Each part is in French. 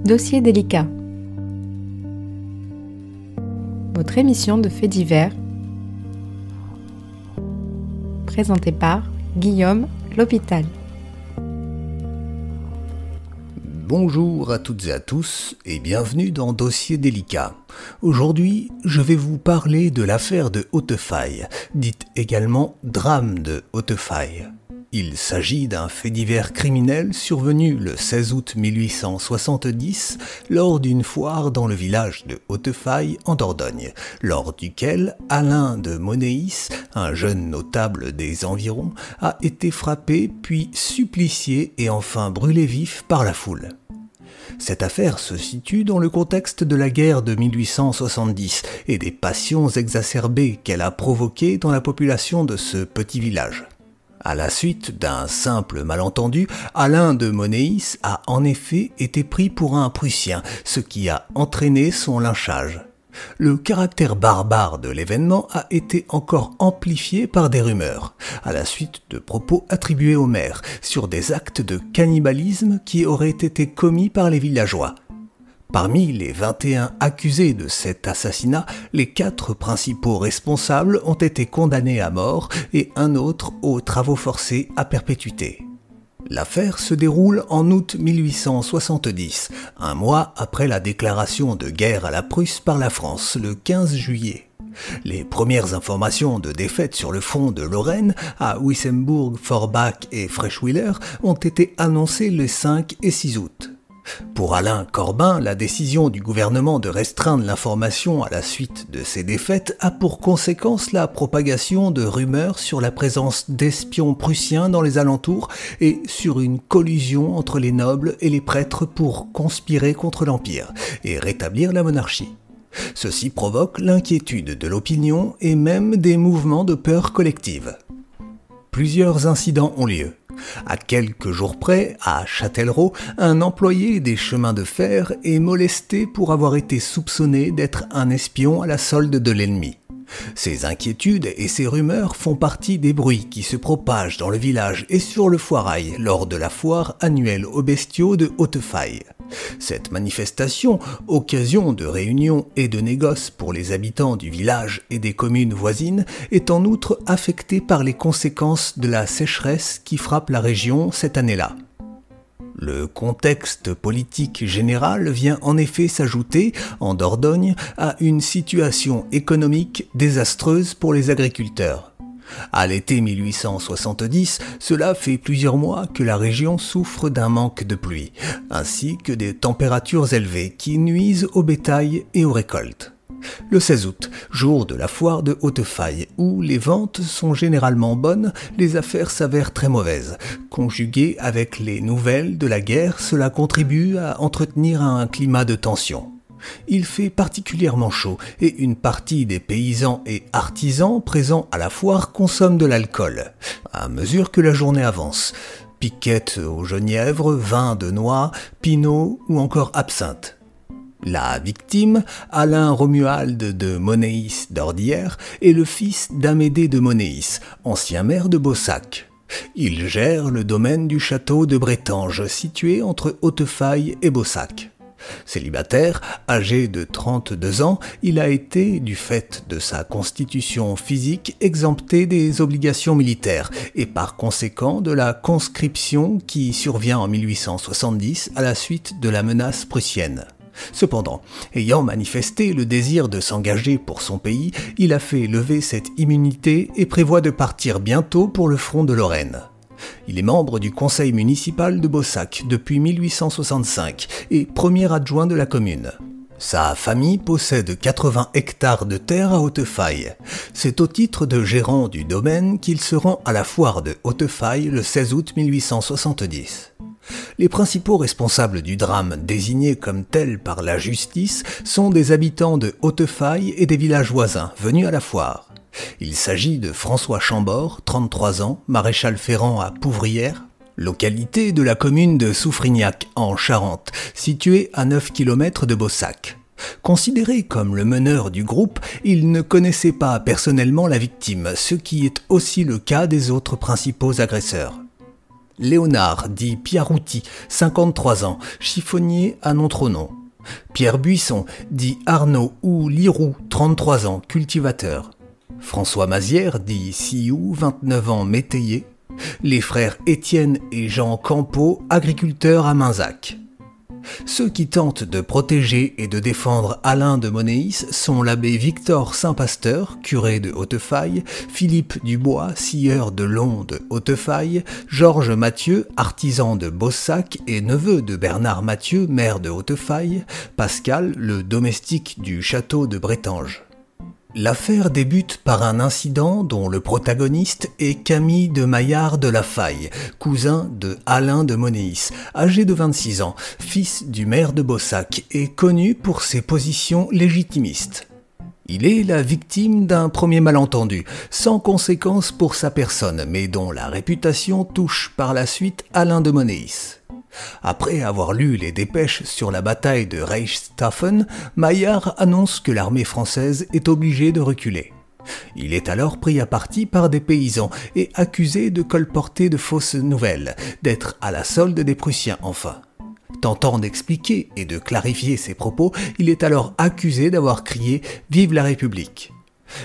Dossier délicat. Votre émission de faits divers, présentée par Guillaume L'Hôpital. Bonjour à toutes et à tous et bienvenue dans Dossier délicat. Aujourd'hui, je vais vous parler de l'affaire de Hautefeuille, dite également drame de Hautefeuille. Il s'agit d'un fait divers criminel survenu le 16 août 1870 lors d'une foire dans le village de Hautefeuille en Dordogne, lors duquel Alain de Monéis, un jeune notable des environs, a été frappé puis supplicié et enfin brûlé vif par la foule. Cette affaire se situe dans le contexte de la guerre de 1870 et des passions exacerbées qu'elle a provoquées dans la population de ce petit village. À la suite d'un simple malentendu, Alain de Monéis a en effet été pris pour un Prussien, ce qui a entraîné son lynchage. Le caractère barbare de l'événement a été encore amplifié par des rumeurs, à la suite de propos attribués au maire, sur des actes de cannibalisme qui auraient été commis par les villageois. Parmi les 21 accusés de cet assassinat, les 4 principaux responsables ont été condamnés à mort et un autre aux travaux forcés à perpétuité. L'affaire se déroule en août 1870, un mois après la déclaration de guerre à la Prusse par la France, le 15 juillet. Les premières informations de défaite sur le front de Lorraine, à Wissembourg, Forbach et Freischwiller, ont été annoncées les 5 et 6 août. Pour Alain Corbin, la décision du gouvernement de restreindre l'information à la suite de ces défaites a pour conséquence la propagation de rumeurs sur la présence d'espions prussiens dans les alentours et sur une collusion entre les nobles et les prêtres pour conspirer contre l'Empire et rétablir la monarchie. Ceci provoque l'inquiétude de l'opinion et même des mouvements de peur collective. Plusieurs incidents ont lieu. À quelques jours près, à Châtellerault, un employé des chemins de fer est molesté pour avoir été soupçonné d'être un espion à la solde de l'ennemi. Ces inquiétudes et ces rumeurs font partie des bruits qui se propagent dans le village et sur le foirail lors de la foire annuelle aux bestiaux de Hautefeuille. Cette manifestation, occasion de réunions et de négoces pour les habitants du village et des communes voisines, est en outre affectée par les conséquences de la sécheresse qui frappe la région cette année-là. Le contexte politique général vient en effet s'ajouter, en Dordogne, à une situation économique désastreuse pour les agriculteurs. À l'été 1870, cela fait plusieurs mois que la région souffre d'un manque de pluie, ainsi que des températures élevées qui nuisent au bétail et aux récoltes. Le 16 août, jour de la foire de Hautefeuille, où les ventes sont généralement bonnes, les affaires s'avèrent très mauvaises. Conjuguées avec les nouvelles de la guerre, cela contribue à entretenir un climat de tension. Il fait particulièrement chaud et une partie des paysans et artisans présents à la foire consomment de l'alcool, à mesure que la journée avance. Piquettes au genièvre, vin de noix, pinot ou encore absinthe. La victime, Alain Romuald de Monéis d'Ordières, est le fils d'Amédée de Monéis, ancien maire de Baussac. Il gère le domaine du château de Brétange, situé entre Hautefeuille et Baussac. Célibataire, âgé de 32 ans, il a été, du fait de sa constitution physique, exempté des obligations militaires et par conséquent de la conscription qui survient en 1870 à la suite de la menace prussienne. Cependant, ayant manifesté le désir de s'engager pour son pays, il a fait lever cette immunité et prévoit de partir bientôt pour le front de Lorraine. Il est membre du conseil municipal de Baussac depuis 1865 et premier adjoint de la commune. Sa famille possède 80 hectares de terre à Hautefeuille. C'est au titre de gérant du domaine qu'il se rend à la foire de Hautefeuille le 16 août 1870. Les principaux responsables du drame, désignés comme tels par la justice, sont des habitants de Hautefeuille et des villages voisins venus à la foire. Il s'agit de François Chambord, 33 ans, maréchal ferrant à Pouvrières, localité de la commune de Soufrignac en Charente, située à 9 km de Baussac. Considéré comme le meneur du groupe, il ne connaissait pas personnellement la victime, ce qui est aussi le cas des autres principaux agresseurs. Léonard, dit Piarouti, 53 ans, chiffonnier à Nontrenon. Pierre Buisson, dit Arnaud ou Lirou, 33 ans, cultivateur. François Mazière, dit Sioux, 29 ans, métayer. Les frères Étienne et Jean Campeau, agriculteurs à Mainzac. Ceux qui tentent de protéger et de défendre Alain de Monéis sont l'abbé Victor Saint-Pasteur, curé de Hautefeuille, Philippe Dubois, sieur de Long de Hautefeuille, Georges Mathieu, artisan de Bossac et neveu de Bernard Mathieu, maire de Hautefeuille, Pascal, le domestique du château de Brétange. L'affaire débute par un incident dont le protagoniste est Camille de Maillard de la Faille, cousin de Alain de Monéis, âgé de 26 ans, fils du maire de Bossac et connu pour ses positions légitimistes. Il est la victime d'un premier malentendu, sans conséquence pour sa personne, mais dont la réputation touche par la suite Alain de Monéis. Après avoir lu les dépêches sur la bataille de Reichstaffen, Maillard annonce que l'armée française est obligée de reculer. Il est alors pris à partie par des paysans et accusé de colporter de fausses nouvelles, d'être à la solde des Prussiens enfin. Tentant d'expliquer et de clarifier ses propos, il est alors accusé d'avoir crié « Vive la République !».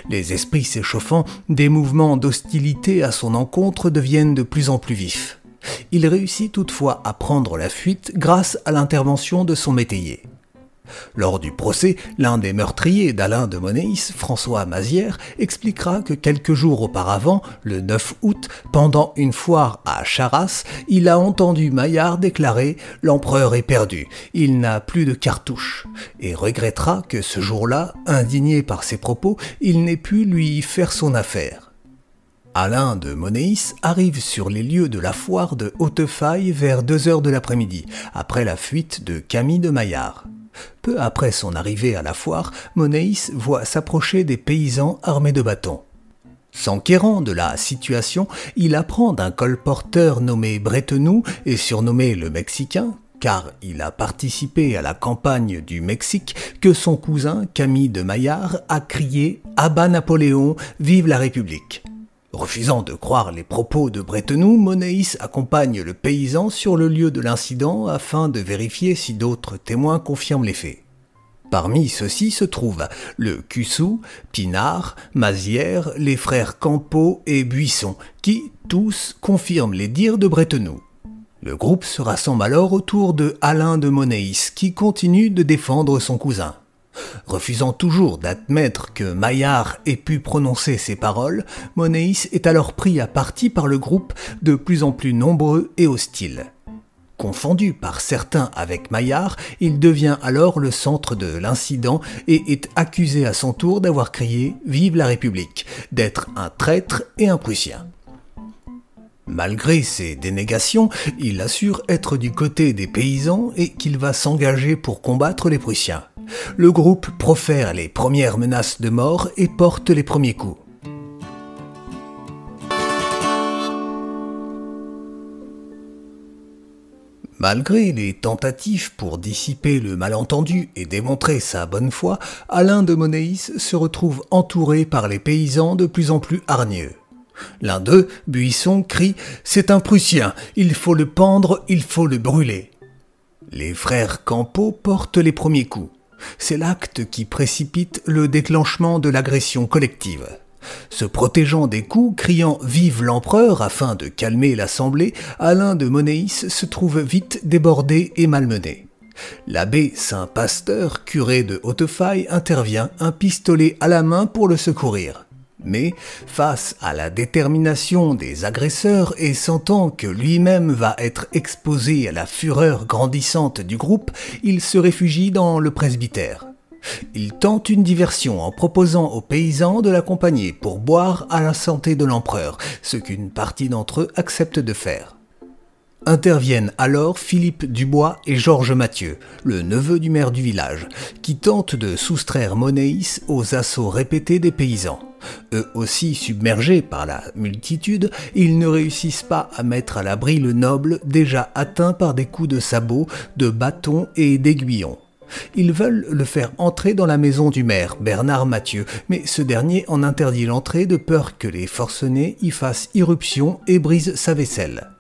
Les esprits s'échauffant, des mouvements d'hostilité à son encontre deviennent de plus en plus vifs. Il réussit toutefois à prendre la fuite grâce à l'intervention de son métayer. Lors du procès, l'un des meurtriers d'Alain de Monéis, François Mazière, expliquera que quelques jours auparavant, le 9 août, pendant une foire à Charras, il a entendu Maillard déclarer « L'empereur est perdu, il n'a plus de cartouches » et regrettera que ce jour-là, indigné par ses propos, il n'ait pu lui faire son affaire. Alain de Monéis arrive sur les lieux de la foire de Hautefeuille vers 2 heures de l'après-midi, après la fuite de Camille de Maillard. Peu après son arrivée à la foire, Monéis voit s'approcher des paysans armés de bâtons. S'enquérant de la situation, il apprend d'un colporteur nommé Bretenoux et surnommé le Mexicain, car il a participé à la campagne du Mexique, que son cousin Camille de Maillard a crié « À bas Napoléon, vive la République !» Refusant de croire les propos de Bretenoux, Monéis accompagne le paysan sur le lieu de l'incident afin de vérifier si d'autres témoins confirment les faits. Parmi ceux-ci se trouvent le Cussou, Pinard, Mazière, les frères Campeau et Buisson, qui, tous, confirment les dires de Bretenoux. Le groupe se rassemble alors autour de Alain de Monéis, qui continue de défendre son cousin. Refusant toujours d'admettre que Maillard ait pu prononcer ces paroles, Monéis est alors pris à partie par le groupe de plus en plus nombreux et hostiles. Confondu par certains avec Maillard, il devient alors le centre de l'incident et est accusé à son tour d'avoir crié « Vive la République », d'être un traître et un Prussien. Malgré ses dénégations, il assure être du côté des paysans et qu'il va s'engager pour combattre les Prussiens. Le groupe profère les premières menaces de mort et porte les premiers coups. Malgré les tentatives pour dissiper le malentendu et démontrer sa bonne foi, Alain de Monéis se retrouve entouré par les paysans de plus en plus hargneux. L'un d'eux, Buisson, crie « C'est un Prussien, il faut le pendre, il faut le brûler ». Les frères Campeau portent les premiers coups. C'est l'acte qui précipite le déclenchement de l'agression collective. Se protégeant des coups, criant « Vive l'empereur » afin de calmer l'assemblée, Alain de Monéis se trouve vite débordé et malmené. L'abbé Saint-Pasteur, curé de Hautefeuille, intervient, un pistolet à la main pour le secourir. Mais, face à la détermination des agresseurs et sentant que lui-même va être exposé à la fureur grandissante du groupe, il se réfugie dans le presbytère. Il tente une diversion en proposant aux paysans de l'accompagner pour boire à la santé de l'empereur, ce qu'une partie d'entre eux accepte de faire. Interviennent alors Philippe Dubois et Georges Mathieu, le neveu du maire du village, qui tentent de soustraire Monéis aux assauts répétés des paysans. Eux aussi submergés par la multitude, ils ne réussissent pas à mettre à l'abri le noble déjà atteint par des coups de sabot, de bâton et d'aiguillon. Ils veulent le faire entrer dans la maison du maire, Bernard Mathieu, mais ce dernier en interdit l'entrée de peur que les forcenés y fassent irruption et brisent sa vaisselle.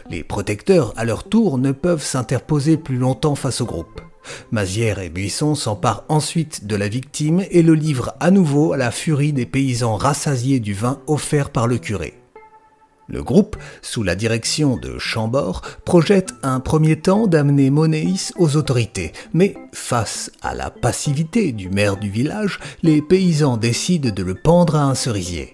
Les protecteurs, à leur tour, ne peuvent s'interposer plus longtemps face au groupe. Mazières et Buisson s'emparent ensuite de la victime et le livrent à nouveau à la furie des paysans rassasiés du vin offert par le curé. Le groupe, sous la direction de Chambord, projette un premier temps d'amener Monéis aux autorités, mais face à la passivité du maire du village, les paysans décident de le pendre à un cerisier.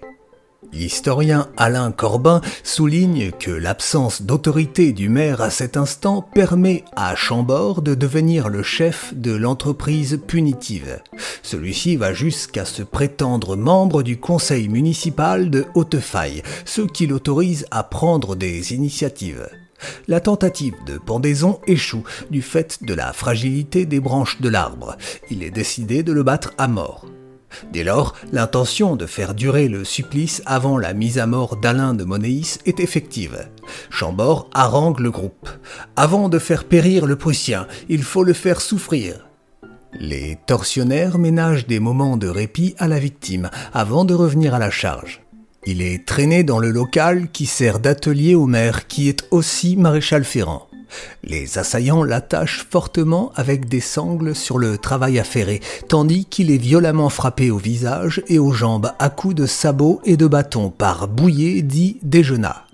L'historien Alain Corbin souligne que l'absence d'autorité du maire à cet instant permet à Chambord de devenir le chef de l'entreprise punitive. Celui-ci va jusqu'à se prétendre membre du conseil municipal de Haute-Faille, ce qui l'autorise à prendre des initiatives. La tentative de pendaison échoue du fait de la fragilité des branches de l'arbre. Il est décidé de le battre à mort. Dès lors, l'intention de faire durer le supplice avant la mise à mort d'Alain de Monéis est effective. Chambord harangue le groupe. Avant de faire périr le Prussien, il faut le faire souffrir. Les tortionnaires ménagent des moments de répit à la victime avant de revenir à la charge. Il est traîné dans le local qui sert d'atelier au maire, qui est aussi maréchal ferrant. Les assaillants l'attachent fortement avec des sangles sur le travail affairé, tandis qu'il est violemment frappé au visage et aux jambes à coups de sabots et de bâtons par Bouillet dit Déjeunat.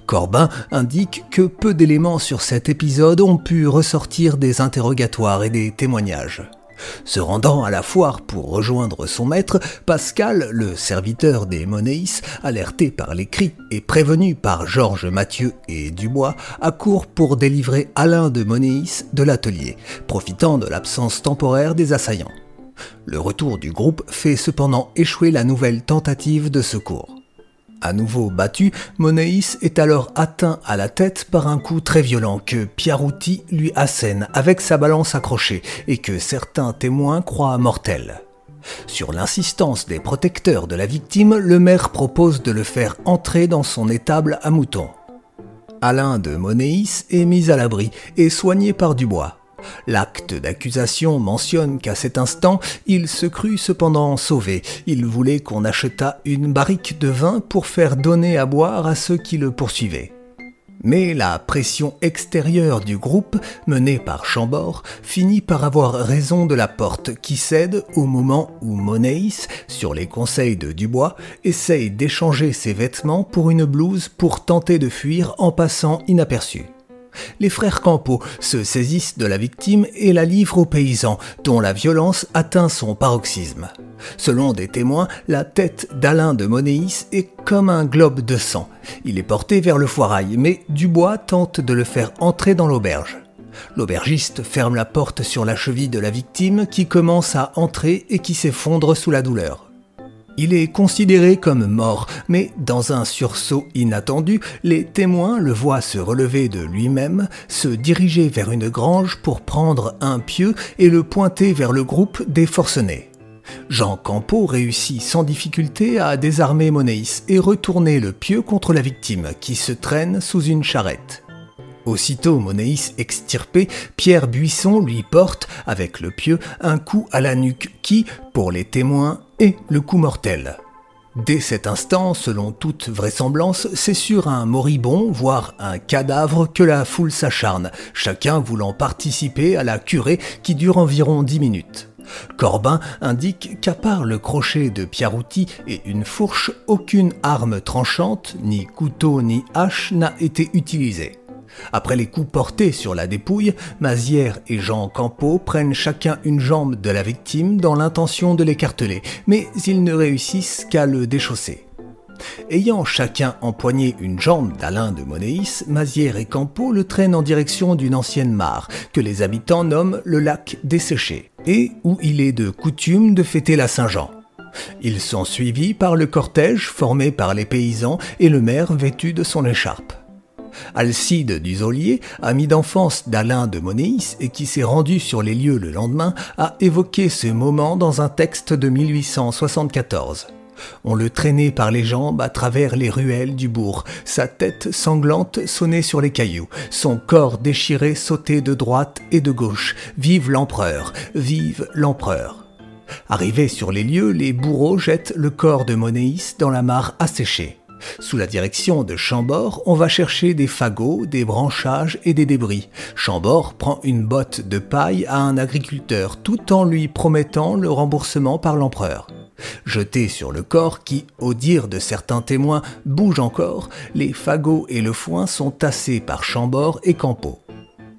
Corbin indique que peu d'éléments sur cet épisode ont pu ressortir des interrogatoires et des témoignages. Se rendant à la foire pour rejoindre son maître, Pascal, le serviteur des Monéis, alerté par les cris et prévenu par Georges Mathieu et Dubois, accourt pour délivrer Alain de Monéis de l'atelier, profitant de l'absence temporaire des assaillants. Le retour du groupe fait cependant échouer la nouvelle tentative de secours. À nouveau battu, Monéis est alors atteint à la tête par un coup très violent que Piarouti lui assène avec sa balance accrochée et que certains témoins croient mortel. Sur l'insistance des protecteurs de la victime, le maire propose de le faire entrer dans son étable à moutons. Alain de Monéis est mis à l'abri et soigné par Dubois. L'acte d'accusation mentionne qu'à cet instant, il se crut cependant sauvé. Il voulait qu'on achetât une barrique de vin pour faire donner à boire à ceux qui le poursuivaient. Mais la pression extérieure du groupe, menée par Chambord, finit par avoir raison de la porte qui cède au moment où Monéis, sur les conseils de Dubois, essaye d'échanger ses vêtements pour une blouse pour tenter de fuir en passant inaperçu. Les frères Campeau se saisissent de la victime et la livrent aux paysans, dont la violence atteint son paroxysme. Selon des témoins, la tête d'Alain de Monéis est comme un globe de sang. Il est porté vers le foirail, mais Dubois tente de le faire entrer dans l'auberge. L'aubergiste ferme la porte sur la cheville de la victime qui commence à entrer et qui s'effondre sous la douleur. Il est considéré comme mort, mais dans un sursaut inattendu, les témoins le voient se relever de lui-même, se diriger vers une grange pour prendre un pieu et le pointer vers le groupe des forcenés. Jean Campeau réussit sans difficulté à désarmer Monéis et retourner le pieu contre la victime qui se traîne sous une charrette. Aussitôt Monéis extirpé, Pierre Buisson lui porte, avec le pieu, un coup à la nuque qui, pour les témoins, est le coup mortel. Dès cet instant, selon toute vraisemblance, c'est sur un moribond, voire un cadavre, que la foule s'acharne, chacun voulant participer à la curée qui dure environ 10 minutes. Corbin indique qu'à part le crochet de Piarouti et une fourche, aucune arme tranchante, ni couteau ni hache, n'a été utilisée. Après les coups portés sur la dépouille, Mazières et Jean Campeau prennent chacun une jambe de la victime dans l'intention de l'écarteler, mais ils ne réussissent qu'à le déchausser. Ayant chacun empoigné une jambe d'Alain de Monéis, Mazières et Campeau le traînent en direction d'une ancienne mare, que les habitants nomment le lac desséché, et où il est de coutume de fêter la Saint-Jean. Ils sont suivis par le cortège formé par les paysans et le maire vêtu de son écharpe. Alcide Duzolier, ami d'enfance d'Alain de Monéis et qui s'est rendu sur les lieux le lendemain, a évoqué ce moment dans un texte de 1874. On le traînait par les jambes à travers les ruelles du bourg, sa tête sanglante sonnait sur les cailloux, son corps déchiré sautait de droite et de gauche. Vive l'empereur, vive l'empereur. Arrivés sur les lieux, les bourreaux jettent le corps de Monéis dans la mare asséchée. Sous la direction de Chambord, on va chercher des fagots, des branchages et des débris. Chambord prend une botte de paille à un agriculteur tout en lui promettant le remboursement par l'empereur. Jetés sur le corps qui, au dire de certains témoins, bouge encore, les fagots et le foin sont tassés par Chambord et Campeau.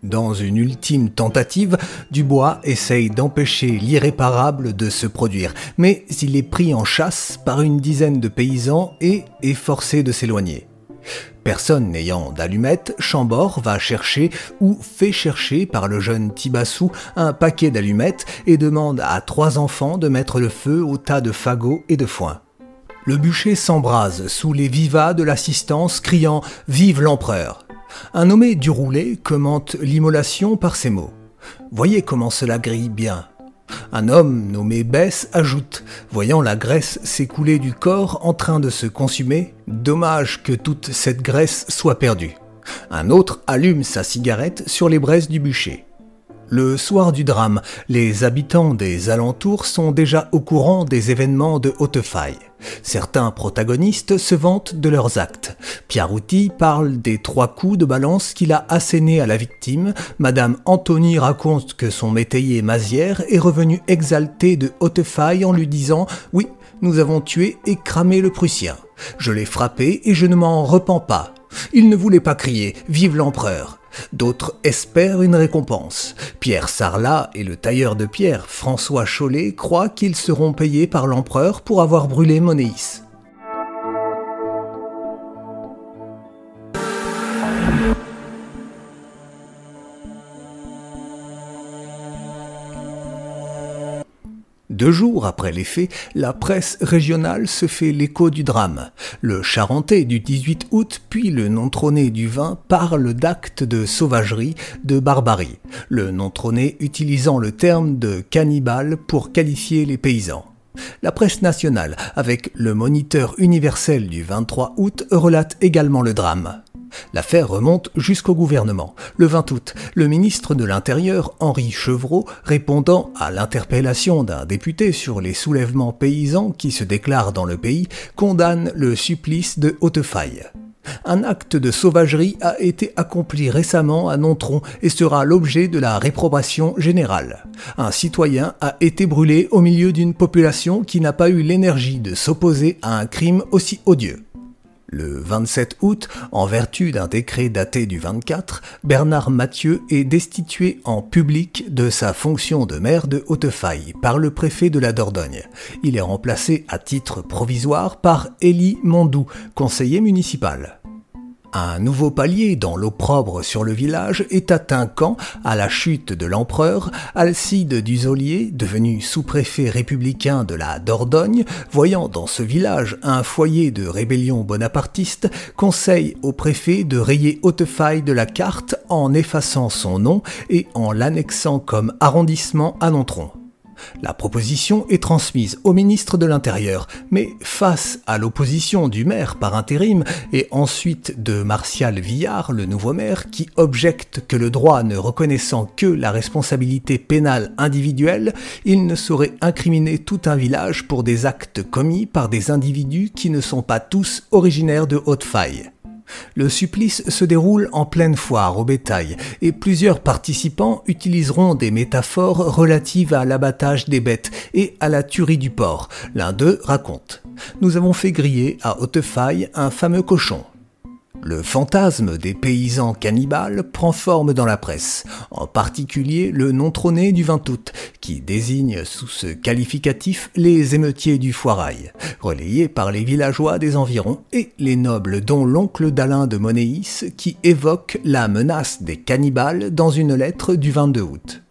Dans une ultime tentative, Dubois essaye d'empêcher l'irréparable de se produire, mais il est pris en chasse par une dizaine de paysans et est forcé de s'éloigner. Personne n'ayant d'allumettes, Chambord va chercher ou fait chercher par le jeune Tibassou un paquet d'allumettes et demande à 3 enfants de mettre le feu au tas de fagots et de foin. Le bûcher s'embrase sous les vivats de l'assistance criant « Vive l'empereur !» Un nommé Duroulet commente l'immolation par ces mots. « Voyez comment cela grille bien !» Un homme nommé Besse ajoute, voyant la graisse s'écouler du corps en train de se consumer, « Dommage que toute cette graisse soit perdue !» Un autre allume sa cigarette sur les braises du bûcher. Le soir du drame, les habitants des alentours sont déjà au courant des événements de Haute-Faille. Certains protagonistes se vantent de leurs actes. Piarouty parle des 3 coups de balance qu'il a assénés à la victime. Madame Antony raconte que son métayer Mazière est revenu exalté de Haute-Faille en lui disant « Oui, nous avons tué et cramé le Prussien. Je l'ai frappé et je ne m'en repens pas. Il ne voulait pas crier « Vive l'empereur !» D'autres espèrent une récompense. Pierre Sarlat et le tailleur de pierre François Chollet croient qu'ils seront payés par l'empereur pour avoir brûlé Monéis. Deux jours après les faits, la presse régionale se fait l'écho du drame. Le Charentais du 18 août, puis le non-trôné du 20 parlent d'actes de sauvagerie, de barbarie, le non-trôné utilisant le terme de cannibale pour qualifier les paysans. La presse nationale, avec le Moniteur universel du 23 août, relate également le drame. L'affaire remonte jusqu'au gouvernement. Le 20 août, le ministre de l'Intérieur, Henri Chevreau, répondant à l'interpellation d'un député sur les soulèvements paysans qui se déclarent dans le pays, condamne le supplice de Haute-Faille. Un acte de sauvagerie a été accompli récemment à Nontron et sera l'objet de la réprobation générale. Un citoyen a été brûlé au milieu d'une population qui n'a pas eu l'énergie de s'opposer à un crime aussi odieux. Le 27 août, en vertu d'un décret daté du 24, Bernard Mathieu est destitué en public de sa fonction de maire de Haute-Faille par le préfet de la Dordogne. Il est remplacé à titre provisoire par Élie Mondou, conseiller municipal. Un nouveau palier dans l'opprobre sur le village est atteint quand, à la chute de l'empereur, Alcide Duzolier, devenu sous-préfet républicain de la Dordogne, voyant dans ce village un foyer de rébellion bonapartiste, conseille au préfet de rayer Haute-Faille de la carte en effaçant son nom et en l'annexant comme arrondissement à Nontron. La proposition est transmise au ministre de l'Intérieur, mais face à l'opposition du maire par intérim et ensuite de Martial Villard, le nouveau maire, qui objecte que le droit ne reconnaissant que la responsabilité pénale individuelle, il ne saurait incriminer tout un village pour des actes commis par des individus qui ne sont pas tous originaires de Haute-Faille. Le supplice se déroule en pleine foire au bétail et plusieurs participants utiliseront des métaphores relatives à l'abattage des bêtes et à la tuerie du porc. L'un d'eux raconte « Nous avons fait griller à Haute-Faille un fameux cochon ». Le fantasme des paysans cannibales prend forme dans la presse, en particulier le non-trôné du 20 août, qui désigne sous ce qualificatif les émeutiers du Foirail, relayés par les villageois des environs et les nobles dont l'oncle d'Alain de Monéis qui évoque la menace des cannibales dans une lettre du 22 août.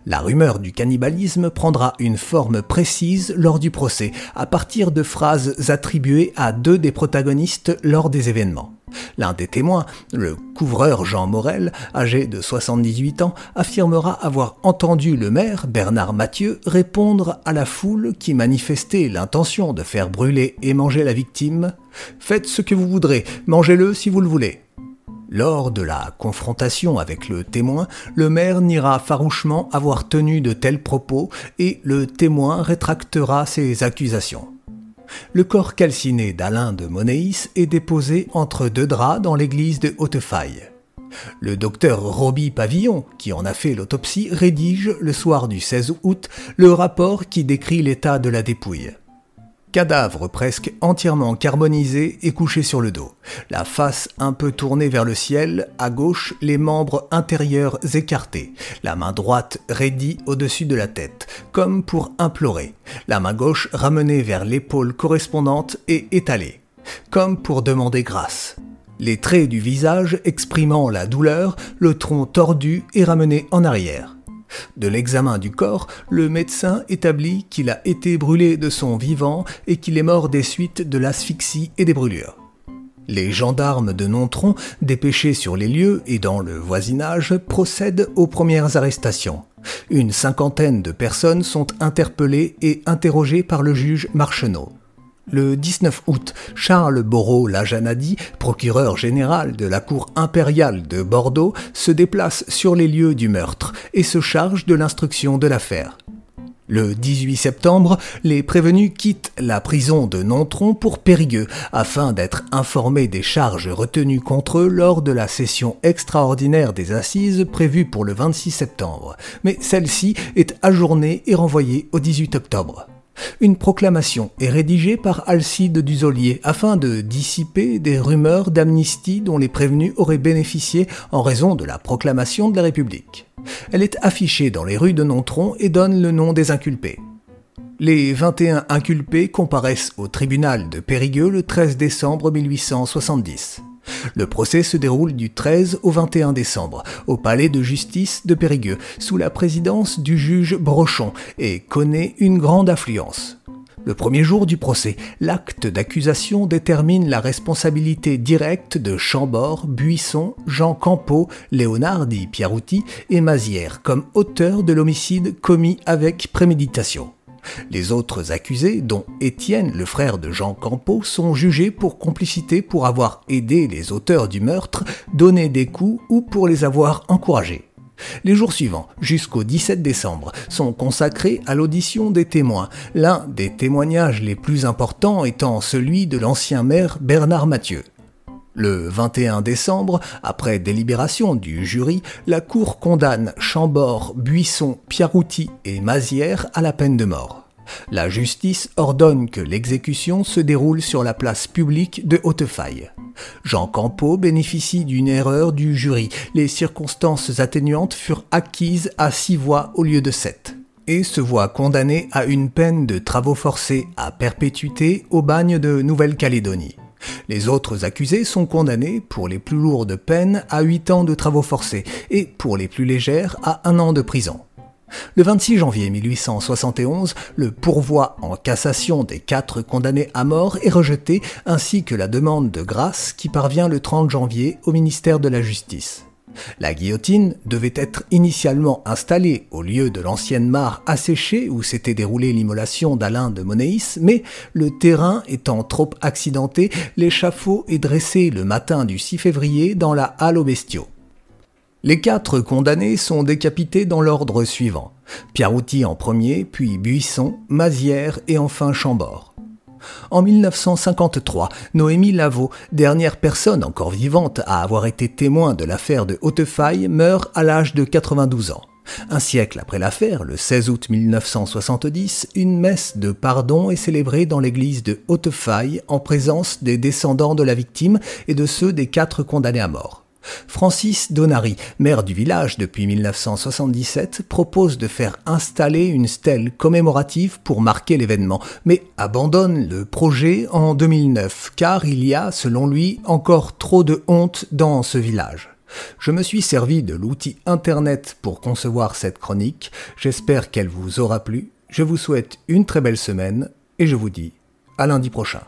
La rumeur du cannibalisme prendra une forme précise lors du procès, à partir de phrases attribuées à 2 des protagonistes lors des événements. L'un des témoins, le couvreur Jean Morel, âgé de 78 ans, affirmera avoir entendu le maire, Bernard Mathieu, répondre à la foule qui manifestait l'intention de faire brûler et manger la victime « Faites ce que vous voudrez, mangez-le si vous le voulez ». Lors de la confrontation avec le témoin, le maire niera farouchement avoir tenu de tels propos et le témoin rétractera ses accusations. Le corps calciné d'Alain de Monéis est déposé entre deux draps dans l'église de Hautefaille. Le docteur Roby Pavillon, qui en a fait l'autopsie, rédige le soir du 16 août le rapport qui décrit l'état de la dépouille. Cadavre presque entièrement carbonisé et couché sur le dos, la face un peu tournée vers le ciel, à gauche les membres intérieurs écartés, la main droite raidie au-dessus de la tête, comme pour implorer, la main gauche ramenée vers l'épaule correspondante et étalée, comme pour demander grâce. Les traits du visage exprimant la douleur, le tronc tordu et ramené en arrière. De l'examen du corps, le médecin établit qu'il a été brûlé de son vivant et qu'il est mort des suites de l'asphyxie et des brûlures. Les gendarmes de Nontron, dépêchés sur les lieux et dans le voisinage, procèdent aux premières arrestations. Une cinquantaine de personnes sont interpellées et interrogées par le juge Marcheneau. Le 19 août, Charles Borot-Lajanadi, procureur général de la Cour impériale de Bordeaux, se déplace sur les lieux du meurtre et se charge de l'instruction de l'affaire. Le 18 septembre, les prévenus quittent la prison de Nontron pour Périgueux afin d'être informés des charges retenues contre eux lors de la session extraordinaire des assises prévue pour le 26 septembre. Mais celle-ci est ajournée et renvoyée au 18 octobre. Une proclamation est rédigée par Alcide Duzolier afin de dissiper des rumeurs d'amnistie dont les prévenus auraient bénéficié en raison de la proclamation de la République. Elle est affichée dans les rues de Nontron et donne le nom des inculpés. Les 21 inculpés comparaissent au tribunal de Périgueux le 13 décembre 1870. Le procès se déroule du 13 au 21 décembre, au palais de justice de Périgueux, sous la présidence du juge Brochon, et connaît une grande affluence. Le premier jour du procès, l'acte d'accusation détermine la responsabilité directe de Chambord, Buisson, Jean Campeau, Léonard dit Pierrouty et Mazières comme auteurs de l'homicide commis avec préméditation. Les autres accusés, dont Étienne, le frère de Jean Campeau, sont jugés pour complicité pour avoir aidé les auteurs du meurtre, donné des coups ou pour les avoir encouragés. Les jours suivants, jusqu'au 17 décembre, sont consacrés à l'audition des témoins, l'un des témoignages les plus importants étant celui de l'ancien maire Bernard Mathieu. Le 21 décembre, après délibération du jury, la Cour condamne Chambord, Buisson, Pierrouty et Mazières à la peine de mort. La justice ordonne que l'exécution se déroule sur la place publique de Hautefaille. Jean Campeau bénéficie d'une erreur du jury. Les circonstances atténuantes furent acquises à 6 voix au lieu de 7. Et se voit condamné à une peine de travaux forcés à perpétuité au bagne de Nouvelle-Calédonie. Les autres accusés sont condamnés, pour les plus lourdes peines, à 8 ans de travaux forcés et, pour les plus légères, à 1 an de prison. Le 26 janvier 1871, le pourvoi en cassation des 4 condamnés à mort est rejeté, ainsi que la demande de grâce qui parvient le 30 janvier au ministère de la Justice. La guillotine devait être initialement installée au lieu de l'ancienne mare asséchée où s'était déroulée l'immolation d'Alain de Monéis, mais le terrain étant trop accidenté, l'échafaud est dressé le matin du 6 février dans la halle aux bestiaux. Les 4 condamnés sont décapités dans l'ordre suivant: Pierrouty en premier, puis Buisson, Mazières et enfin Chambord. En 1953, Noémie Lavaux, dernière personne encore vivante à avoir été témoin de l'affaire de Hautefaille, meurt à l'âge de 92 ans. Un siècle après l'affaire, le 16 août 1970, une messe de pardon est célébrée dans l'église de Hautefaille en présence des descendants de la victime et de ceux des 4 condamnés à mort. Francis Donary, maire du village depuis 1977, propose de faire installer une stèle commémorative pour marquer l'événement, mais abandonne le projet en 2009, car il y a, selon lui, encore trop de honte dans ce village. Je me suis servi de l'outil Internet pour concevoir cette chronique, j'espère qu'elle vous aura plu, je vous souhaite une très belle semaine et je vous dis à lundi prochain.